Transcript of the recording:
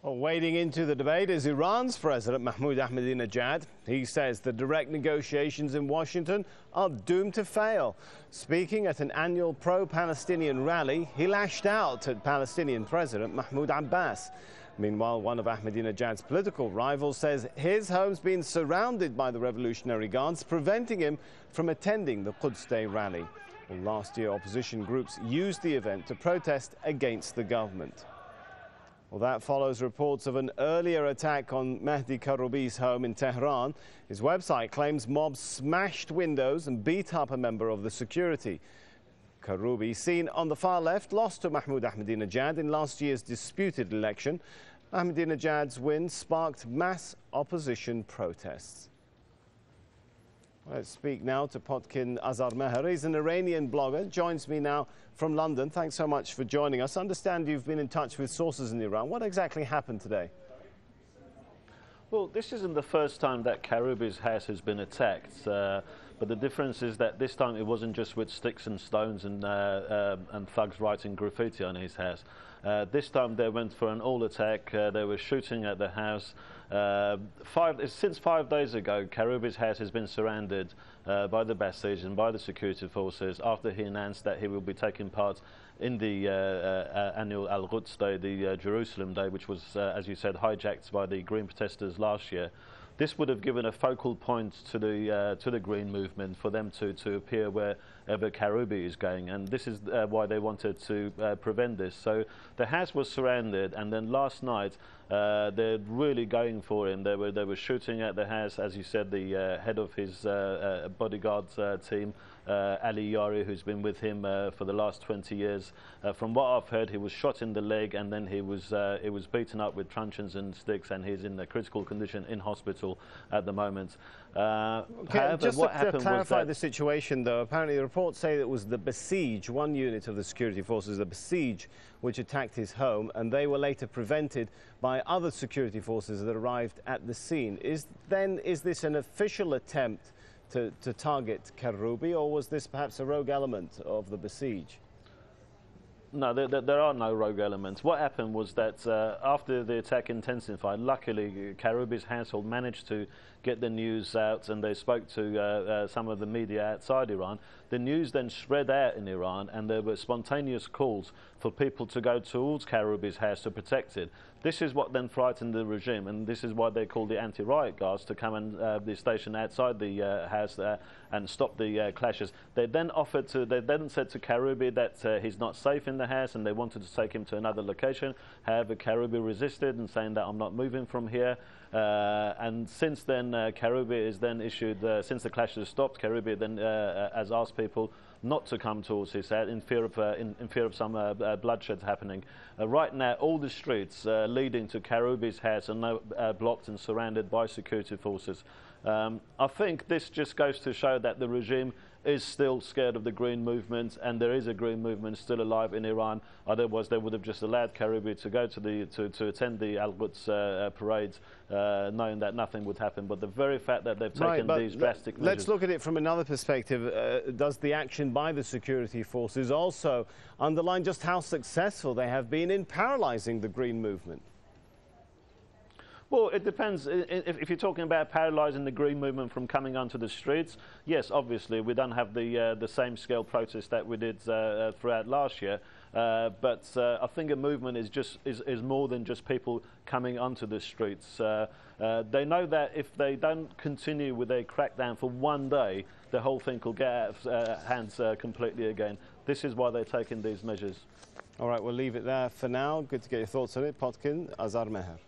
Well, wading into the debate is Iran's President Mahmoud Ahmadinejad. He says the direct negotiations in Washington are doomed to fail. Speaking at an annual pro-Palestinian rally, he lashed out at Palestinian President Mahmoud Abbas. Meanwhile, one of Ahmadinejad's political rivals says his home's been surrounded by the Revolutionary Guards, preventing him from attending the Quds Day rally. Well, last year, opposition groups used the event to protest against the government. Well, that follows reports of an earlier attack on Mehdi Karroubi's home in Tehran. His website claims mobs smashed windows and beat up a member of the security. Karroubi, seen on the far left, lost to Mahmoud Ahmadinejad in last year's disputed election. Ahmadinejad's win sparked mass opposition protests. Let's speak now to Potkin Azar-mehr. He's an Iranian blogger, joins me now from London. Thanks so much for joining us. I understand you've been in touch with sources in Iran. What exactly happened today? Well, this isn't the first time that Karroubi's house has been attacked, but the difference is that this time it wasn't just with sticks and stones and thugs writing graffiti on his house. This time they went for an all-attack. They were shooting at the house. Since 5 days ago, Karroubi's house has been surrounded by the Basij and by the security forces after he announced that he will be taking part in the annual al-Quds Day, the Jerusalem Day, which was, as you said, hijacked by the Green protesters last year. This would have given a focal point to the Green movement for them to appear wherever Karroubi is going, and this is why they wanted to prevent this. So the house was surrounded, and then last night they're really going for him. They were shooting at the house, as you said. The head of his bodyguard team, Ali Yari, who's been with him for the last 20 years. From what I've heard, he was shot in the leg, and then he was beaten up with truncheons and sticks, and he's in a critical condition in hospital at the moment. Just to clarify the situation, though, apparently the reports say that it was the Basij, one unit of the security forces, the Basij, which attacked his home, and they were later prevented by other security forces that arrived at the scene. Is this an official attempt to target Karroubi, or was this perhaps a rogue element of the Basij? No, there are no rogue elements. What happened was that after the attack intensified, luckily Karroubi's household managed to get the news out, and they spoke to some of the media outside Iran. The news then spread out in Iran, and there were spontaneous calls for people to go towards Karroubi's house to protect it. This is what then frightened the regime, and this is why they called the anti-riot guards to come and be stationed outside the house and stop the clashes. They then said to Karroubi that he's not safe in the house, and they wanted to take him to another location. However, Karroubi resisted and saying that I'm not moving from here. And since then, Karroubi is then issued, since the clashes stopped, Karroubi then has asked people not to come towards his house in fear of some bloodshed happening. Right now, all the streets leading to Karroubi's house are now blocked and surrounded by security forces. I think this just goes to show that the regime is still scared of the Green movement, and there is a Green movement still alive in Iran. Otherwise, they would have just allowed Karroubi to go to attend the al-Quds parades, knowing that nothing would happen. But the very fact that they've taken these drastic measures. Let's look at it from another perspective. Does the action by the security forces also underline just how successful they have been in paralyzing the Green movement? Well, it depends. If you're talking about paralysing the Green movement from coming onto the streets, yes, obviously we don't have the same scale protest that we did throughout last year. But I think a movement is more than just people coming onto the streets. They know that if they don't continue with their crackdown for one day, the whole thing will get out of hands completely again. This is why they're taking these measures. All right, we'll leave it there for now. Good to get your thoughts on it. Potkin Azar-mehr.